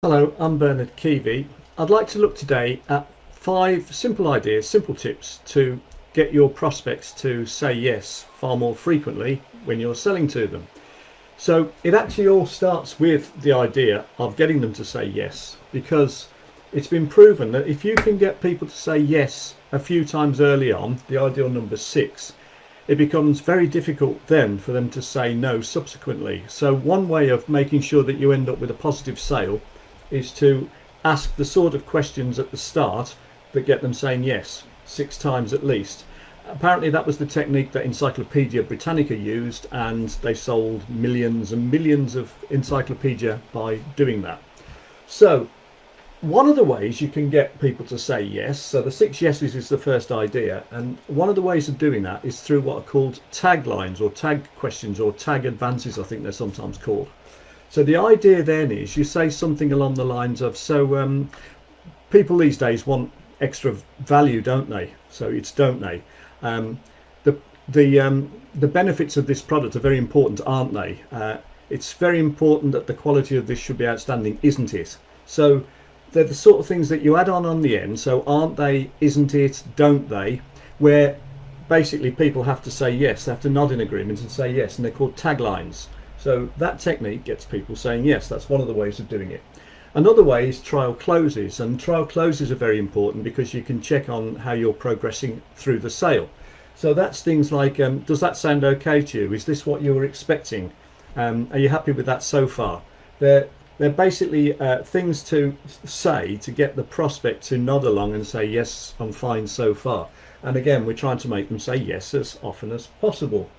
Hello, I'm Bernard Keevy. I'd like to look today at 5 simple ideas, simple tips to get your prospects to say yes far more frequently when you're selling to them. So it actually all starts with the idea of getting them to say yes, because it's been proven that if you can get people to say yes a few times early on, the ideal number 6, it becomes very difficult then for them to say no subsequently. So one way of making sure that you end up with a positive sale is to ask the sort of questions at the start that get them saying yes 6 times at least. Apparently that was the technique that Encyclopedia Britannica used, and they sold millions and millions of encyclopedia by doing that. So one of the ways you can get people to say yes, so the 6 yeses is the first idea, and one of the ways of doing that is through what are called taglines or tag questions or tag advances, I think they're sometimes called. So the idea then is you say something along the lines of, people these days want extra value, don't they? So it's don't they? The benefits of this product are very important, aren't they? It's very important that the quality of this should be outstanding, isn't it? So they're the sort of things that you add on the end. So aren't they, isn't it, don't they? Where basically people have to say yes, they have to nod in agreement and say yes, and they're called taglines. So that technique gets people saying yes. That's one of the ways of doing it. Another way is trial closes, and trial closes are very important because you can check on how you're progressing through the sale. So that's things like, does that sound okay to you? Is this what you were expecting? Are you happy with that so far? They're basically things to say to get the prospect to nod along and say, yes, I'm fine so far. And again, we're trying to make them say yes as often as possible.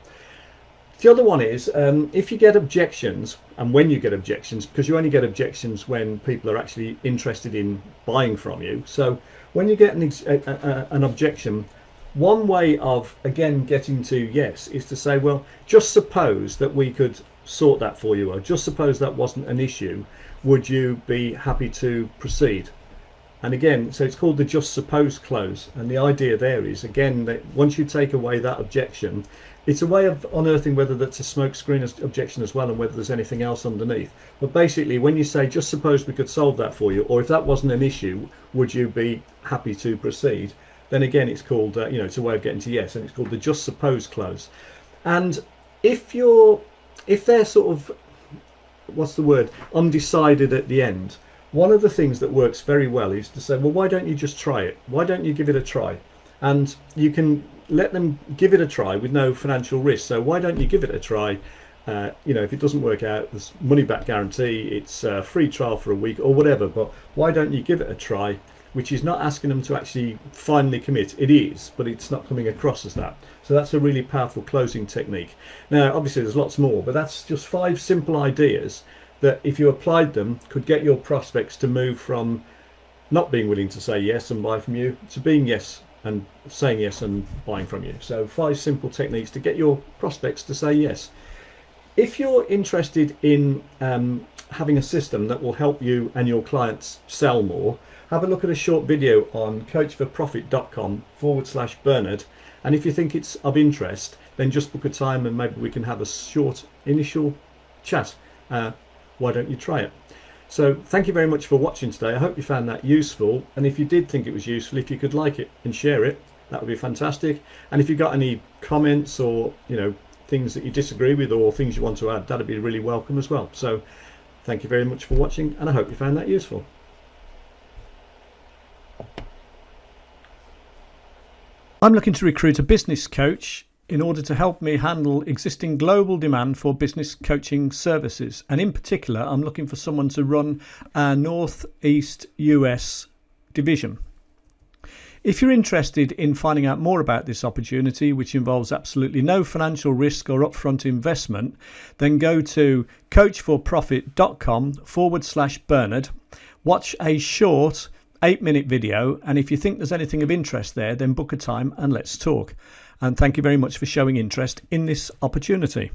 The other one is if you get objections, and when you get objections, because you only get objections when people are actually interested in buying from you. So when you get an objection, one way of, again, getting to yes is to say, well, just suppose that we could sort that for you, or just suppose that wasn't an issue, would you be happy to proceed? And again, so it's called the just suppose close, and the idea there is, again, that once you take away that objection, it's a way of unearthing whether that's a smokescreen objection as well, and whether there's anything else underneath. But basically, when you say just suppose we could solve that for you, or if that wasn't an issue, would you be happy to proceed, then again it's called it's a way of getting to yes, and it's called the just suppose close. And if they're sort of, what's the word, undecided at the end, one of the things that works very well is to say, well, why don't you just try it? Why don't you give it a try? And you can let them give it a try with no financial risk. So why don't you give it a try? If it doesn't work out, there's money back guarantee, it's a free trial for a week or whatever, but why don't you give it a try? Which is not asking them to actually finally commit. It is, but it's not coming across as that. So that's a really powerful closing technique. Now, obviously there's lots more, but that's just 5 simple ideas that if you applied them could get your prospects to move from not being willing to say yes and buy from you to being yes and saying yes and buying from you. So 5 simple techniques to get your prospects to say yes. If you're interested in having a system that will help you and your clients sell more, have a look at a short video on coachforprofit.com/Bernard. And if you think it's of interest, then just book a time and maybe we can have a short initial chat. Why don't you try it? So thank you very much for watching today. I hope you found that useful. And if you did think it was useful, if you could like it and share it, that would be fantastic. And if you've got any comments or, things that you disagree with or things you want to add, that'd be really welcome as well. So thank you very much for watching, and I hope you found that useful. I'm looking to recruit a business coach in order to help me handle existing global demand for business coaching services. And in particular, I'm looking for someone to run our Northeast US division. If you're interested in finding out more about this opportunity, which involves absolutely no financial risk or upfront investment, then go to coachforprofit.com/Bernard, watch a short 8-minute video, and if you think there's anything of interest there, then book a time and let's talk. And thank you very much for showing interest in this opportunity.